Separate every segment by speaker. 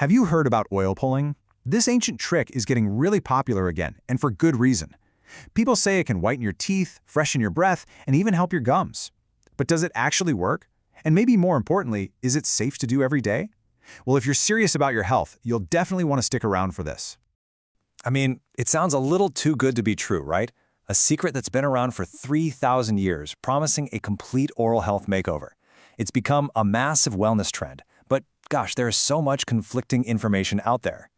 Speaker 1: Have you heard about oil pulling? This ancient trick is getting really popular again, and for good reason. People say it can whiten your teeth, freshen your breath, and even help your gums. But does it actually work? And maybe more importantly, is it safe to do every day? Well, if you're serious about your health, you'll definitely want to stick around for this.
Speaker 2: I mean, it sounds a little too good to be true, right? A secret that's been around for 3,000 years, promising a complete oral health makeover. It's become a massive wellness trend, but gosh, there is so much conflicting information out there.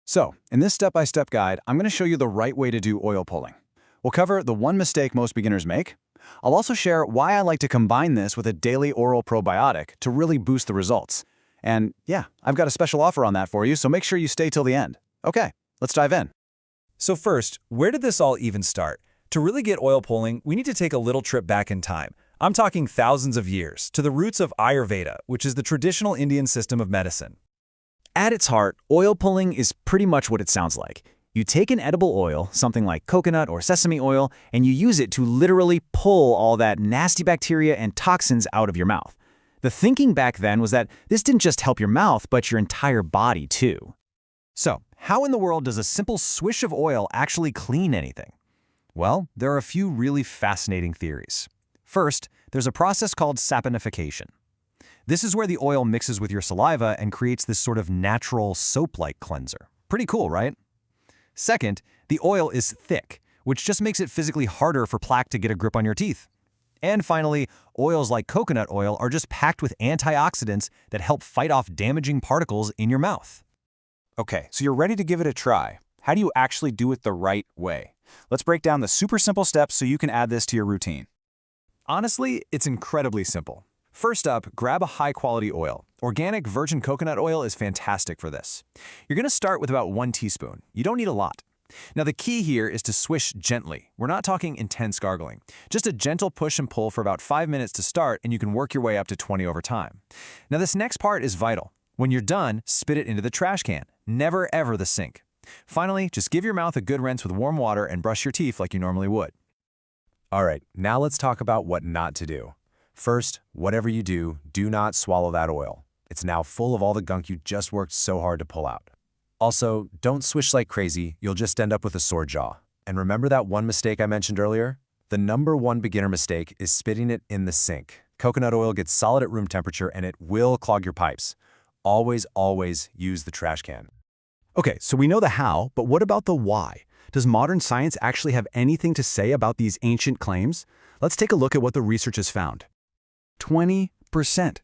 Speaker 1: So, in this step-by-step guide, I'm going to show you the right way to do oil pulling. We'll cover the one mistake most beginners make. I'll also share why I like to combine this with a daily oral probiotic to really boost the results. And yeah, I've got a special offer on that for you, so make sure you stay till the end. Okay, let's dive in.
Speaker 2: So first, where did this all even start? To really get oil pulling, we need to take a little trip back in time. I'm talking thousands of years, to the roots of Ayurveda, which is the traditional Indian system of medicine.
Speaker 1: At its heart, oil pulling is pretty much what it sounds like. You take an edible oil, something like coconut or sesame oil, and you use it to literally pull all that nasty bacteria and toxins out of your mouth. The thinking back then was that this didn't just help your mouth, but your entire body too. So, how in the world does a simple swish of oil actually clean anything? Well, there are a few really fascinating theories. First, there's a process called saponification. This is where the oil mixes with your saliva and creates this sort of natural soap-like cleanser. Pretty cool, right? Second, the oil is thick, which just makes it physically harder for plaque to get a grip on your teeth. And finally, oils like coconut oil are just packed with antioxidants that help fight off damaging particles in your mouth. Okay, so you're ready to give it a try. How do you actually do it the right way? Let's break down the super simple steps so you can add this to your routine. Honestly, it's incredibly simple. First up, grab a high-quality oil. Organic virgin coconut oil is fantastic for this. You're going to start with about 1 teaspoon. You don't need a lot. Now the key here is to swish gently. We're not talking intense gargling. Just a gentle push and pull for about 5 minutes to start, and you can work your way up to 20 over time. Now this next part is vital. When you're done, spit it into the trash can. Never ever the sink. Finally, just give your mouth a good rinse with warm water and brush your teeth like you normally would.
Speaker 2: All right, now let's talk about what not to do. First, whatever you do, do not swallow that oil. It's now full of all the gunk you just worked so hard to pull out. Also, don't swish like crazy, you'll just end up with a sore jaw. And remember that one mistake I mentioned earlier? The #1 beginner mistake is spitting it in the sink. Coconut oil gets solid at room temperature and it will clog your pipes. Always, always use the trash can.
Speaker 1: Okay, so we know the how, but what about the why? Does modern science actually have anything to say about these ancient claims? Let's take a look at what the research has found. 20%.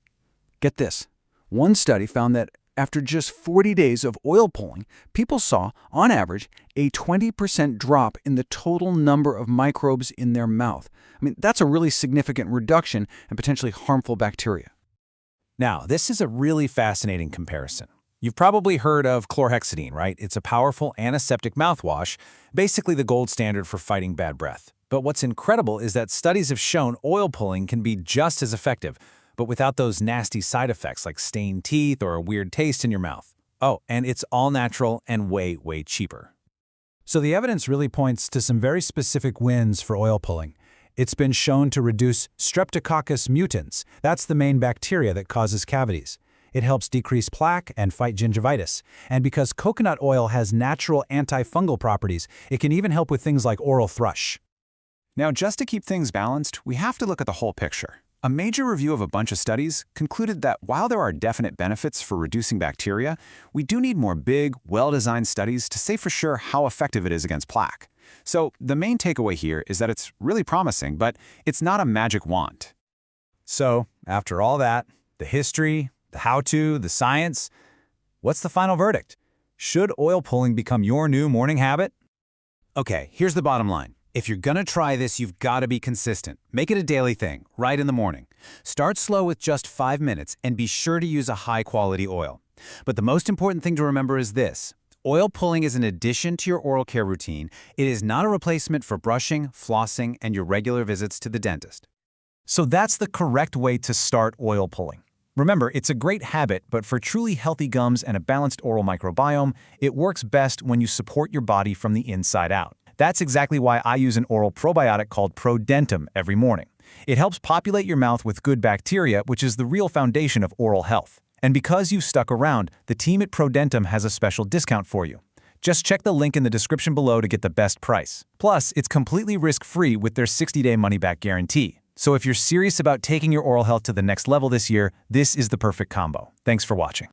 Speaker 1: Get this. One study found that after just 40 days of oil pulling, people saw, on average, a 20% drop in the total number of microbes in their mouth. I mean, that's a really significant reduction in potentially harmful bacteria.
Speaker 2: Now, this is a really fascinating comparison. You've probably heard of chlorhexidine, right? It's a powerful antiseptic mouthwash, basically the gold standard for fighting bad breath. But what's incredible is that studies have shown oil pulling can be just as effective, but without those nasty side effects like stained teeth or a weird taste in your mouth. Oh, and it's all natural and way, way cheaper.
Speaker 3: So the evidence really points to some very specific wins for oil pulling. It's been shown to reduce Streptococcus mutans. That's the main bacteria that causes cavities. It helps decrease plaque and fight gingivitis. And because coconut oil has natural antifungal properties, it can even help with things like oral thrush.
Speaker 1: Now, just to keep things balanced, we have to look at the whole picture. A major review of a bunch of studies concluded that while there are definite benefits for reducing bacteria, we do need more big, well-designed studies to say for sure how effective it is against plaque. So the main takeaway here is that it's really promising, but it's not a magic wand.
Speaker 3: So, after all that, the history, the how-to, the science, what's the final verdict? Should oil pulling become your new morning habit?
Speaker 1: Okay, here's the bottom line. If you're gonna try this, you've got to be consistent. Make it a daily thing, right in the morning. Start slow with just 5 minutes and be sure to use a high-quality oil. But the most important thing to remember is this. Oil pulling is an addition to your oral care routine. It is not a replacement for brushing, flossing, and your regular visits to the dentist. So that's the correct way to start oil pulling. Remember, it's a great habit, but for truly healthy gums and a balanced oral microbiome, it works best when you support your body from the inside out. That's exactly why I use an oral probiotic called Prodentim every morning. It helps populate your mouth with good bacteria, which is the real foundation of oral health. And because you've stuck around, the team at Prodentim has a special discount for you. Just check the link in the description below to get the best price. Plus, it's completely risk-free with their 60-day money-back guarantee. So if you're serious about taking your oral health to the next level this year, this is the perfect combo. Thanks for watching.